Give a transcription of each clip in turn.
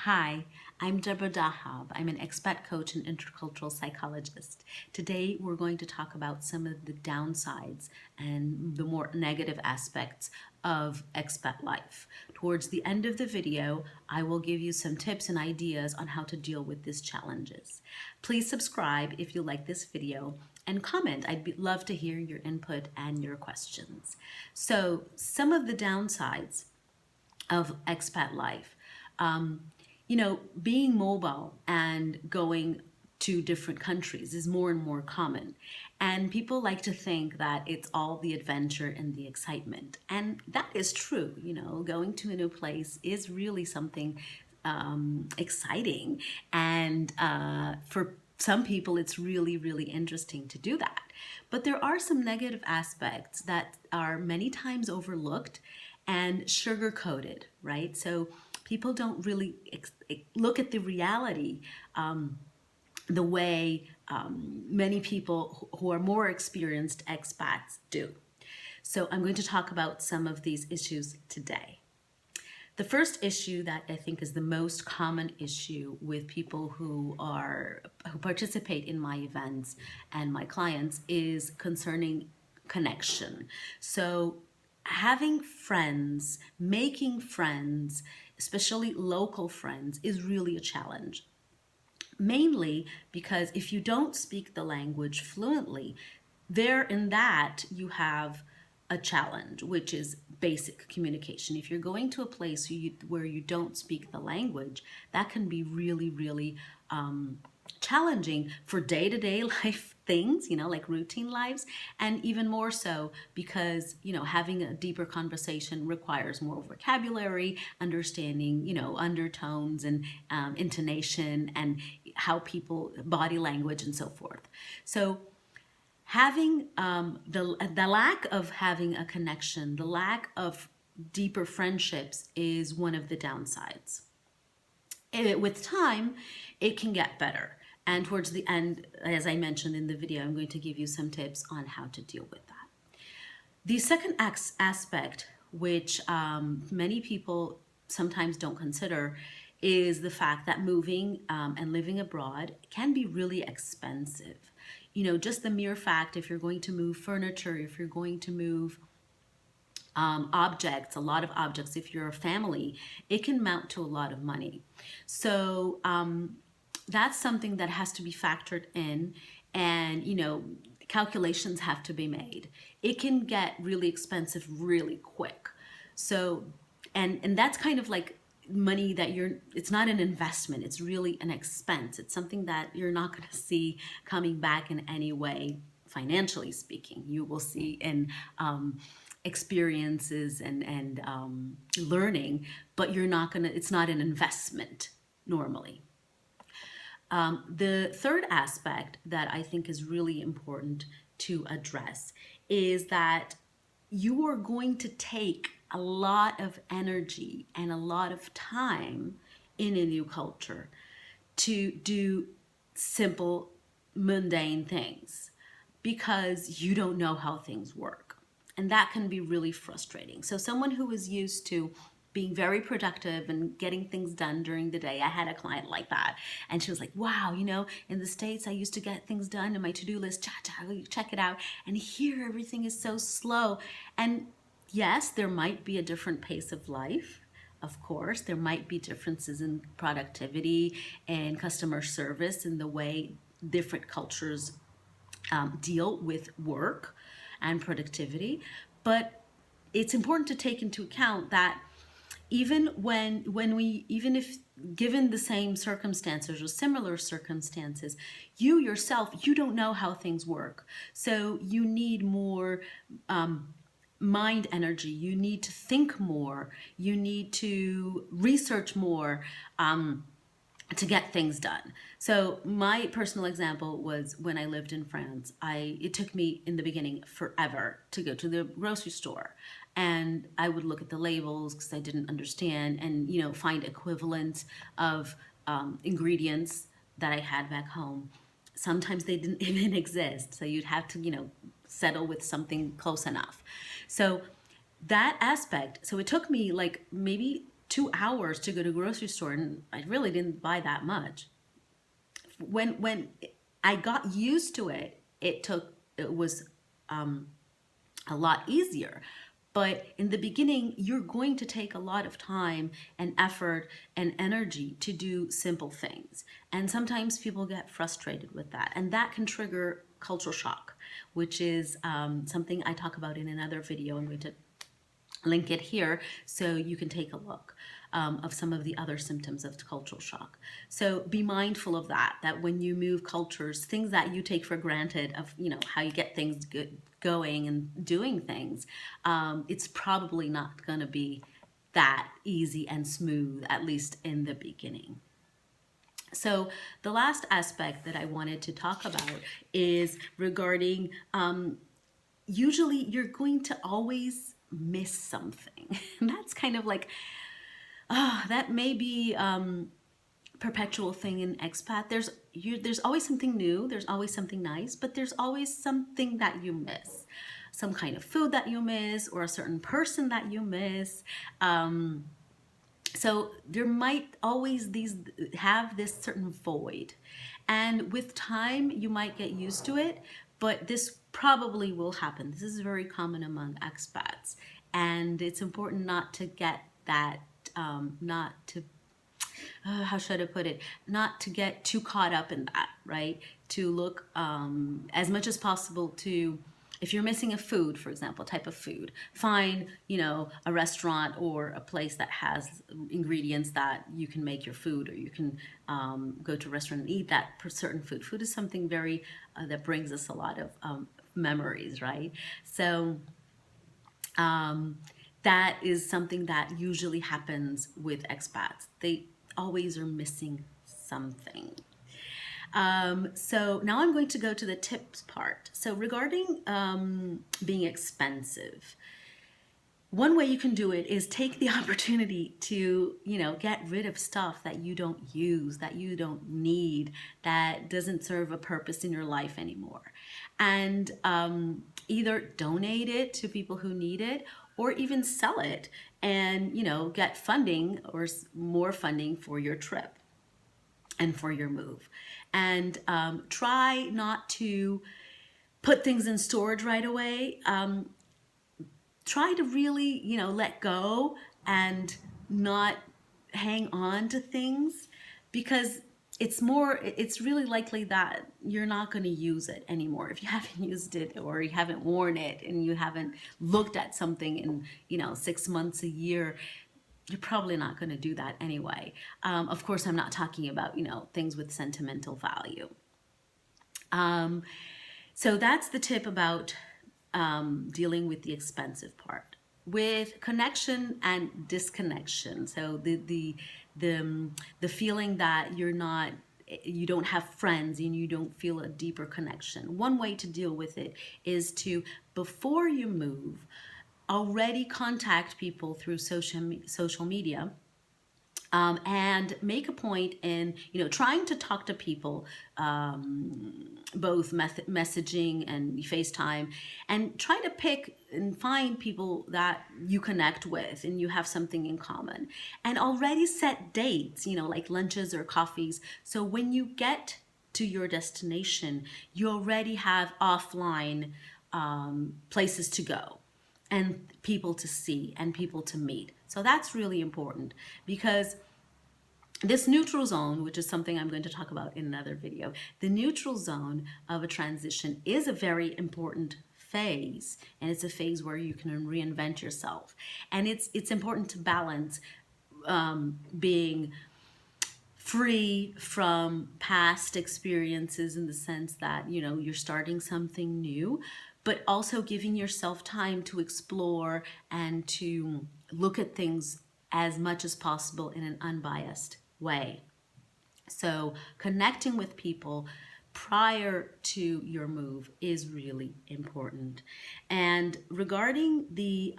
Hi, I'm Deborah Dahab. I'm an expat coach and intercultural psychologist. Today, we're going to talk about some of the downsides and the more negative aspects of expat life. Towards the end of the video, I will give you some tips and ideas on how to deal with these challenges. Please subscribe if you like this video and comment. Love to hear your input and your questions. So, some of the downsides of expat life. Being mobile and going to different countries is more and more common. And people like to think that it's all the adventure and the excitement. And that is true. Going to a new place is really something exciting. And for some people, it's really, really interesting to do that. But there are some negative aspects that are many times overlooked and sugar coated, right? So people don't really look at the reality the way many people who are more experienced expats do. So I'm going to talk about some of these issues today. The first issue that I think is the most common issue with people who participate in my events and my clients is concerning connection. So having friends, making friends, especially local friends, is really a challenge. Mainly because if you don't speak the language fluently, there in that you have a challenge, which is basic communication. If you're going to a place where you don't speak the language, that can be really, really challenging for day-to-day life things, like routine lives, and even more so because, having a deeper conversation requires more vocabulary, understanding, undertones and intonation and how people, body language and so forth. So having the lack of having a connection, the lack of deeper friendships is one of the downsides. With time, it can get better. And towards the end, as I mentioned in the video, I'm going to give you some tips on how to deal with that. The second aspect, which many people sometimes don't consider, is the fact that moving and living abroad can be really expensive. Just the mere fact, if you're going to move furniture, if you're going to move objects, a lot of objects, if you're a family, it can mount to a lot of money. So that's something that has to be factored in, and calculations have to be made. It can get really expensive really quick. So and that's kind of like money that it's not an investment, it's really an expense. It's something that you're not going to see coming back in any way, financially speaking. You will see in experiences and learning, but it's not an investment normally. The third aspect that I think is really important to address is that you are going to take a lot of energy and a lot of time in a new culture to do simple, mundane things because you don't know how things work. And that can be really frustrating. So someone who is used to being very productive and getting things done during the day. I had a client like that, and she was like, wow, in the States, I used to get things done in my to-do list, check it out. And here, everything is so slow. And yes, there might be a different pace of life. Of course, there might be differences in productivity and customer service in the way different cultures deal with work and productivity. But it's important to take into account that even even if given the same circumstances or similar circumstances, you yourself, you don't know how things work. So you need more mind energy. You need to think more. You need to research more to get things done. So my personal example was when I lived in France. It took me in the beginning forever to go to the grocery store, and I would look at the labels because I didn't understand, and find equivalents of ingredients that I had back home. Sometimes they didn't even exist, so you'd have to settle with something close enough. So that aspect. So it took me like maybe 2 hours to go to a grocery store, and I really didn't buy that much. When I got used to it, it was a lot easier. But in the beginning, you're going to take a lot of time and effort and energy to do simple things. And sometimes people get frustrated with that. And that can trigger cultural shock, which is something I talk about in another video. I'm going to link it here so you can take a look of some of the other symptoms of cultural shock. So be mindful of that when you move cultures, things that you take for granted of, how you get things going and doing things, it's probably not going to be that easy and smooth, at least in the beginning. So the last aspect that I wanted to talk about is regarding usually you're going to always miss something. And that's kind of like, that may be perpetual thing in expat. There's always something new, there's always something nice, but there's always something that you miss. Some kind of food that you miss, or a certain person that you miss. So there might always have this certain void. And with time, you might get used to it, but this probably will happen. This is very common among expats. And it's important not to get that, how should I put it? Not to get too caught up in that, right? To look as much as possible to, if you're missing a food, for example, type of food, find, a restaurant or a place that has ingredients that you can make your food, or you can go to a restaurant and eat that certain food. Food is something very, that brings us a lot of memories, right? So that is something that usually happens with expats. They always are missing something. So now I'm going to go to the tips part. So regarding being expensive, one way you can do it is take the opportunity to, get rid of stuff that you don't use, that you don't need, that doesn't serve a purpose in your life anymore. And either donate it to people who need it, or even sell it and, get funding or more funding for your trip and for your move. And try not to put things in storage right away. Try to really, let go and not hang on to things, because it's really likely that you're not going to use it anymore. If you haven't used it, or you haven't worn it, and you haven't looked at something in, 6 months, a year, you're probably not going to do that anyway. Of course, I'm not talking about, things with sentimental value. So that's the tip about dealing with the expensive part. With connection and disconnection, so the feeling that you don't have friends and you don't feel a deeper connection. One way to deal with it is to, before you move, already contact people through social media, and make a point in, trying to talk to people, both messaging and FaceTime, and try to pick and find people that you connect with and you have something in common, and already set dates, like lunches or coffees. So when you get to your destination, you already have offline places to go and people to see and people to meet. So that's really important, because this neutral zone, which is something I'm going to talk about in another video, the neutral zone of a transition is a very important phase, and it's a phase where you can reinvent yourself. And it's important to balance being free from past experiences, in the sense that, you're starting something new, but also giving yourself time to explore and to look at things as much as possible in an unbiased way. So connecting with people prior to your move is really important. And regarding the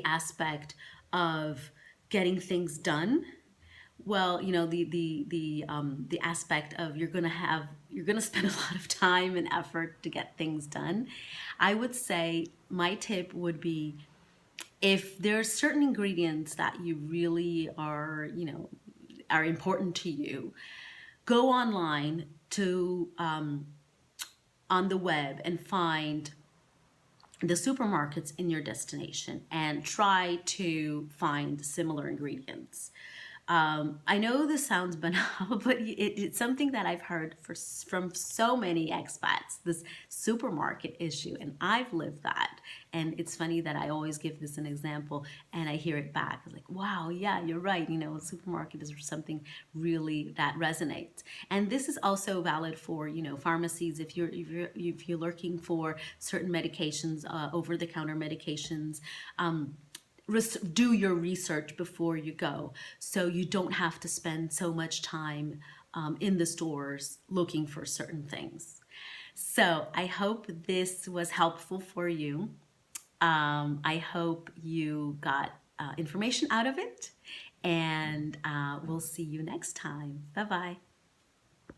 aspect of getting things done, well, the aspect of you're gonna spend a lot of time and effort to get things done. I would say my tip would be, If there's certain ingredients that you really are, are important to you, go online to on the web and find the supermarkets in your destination and try to find similar ingredients. I know this sounds banal, but it's something that I've heard from so many expats, this supermarket issue, and I've lived that. And it's funny that I always give this an example and I hear it back. It's like, wow, yeah, you're right. Supermarket is something really that resonates. And this is also valid for, pharmacies. If you're looking for certain medications, over-the-counter medications, do your research before you go so you don't have to spend so much time in the stores looking for certain things. So I hope this was helpful for you. I hope you got information out of it, and we'll see you next time. Bye bye.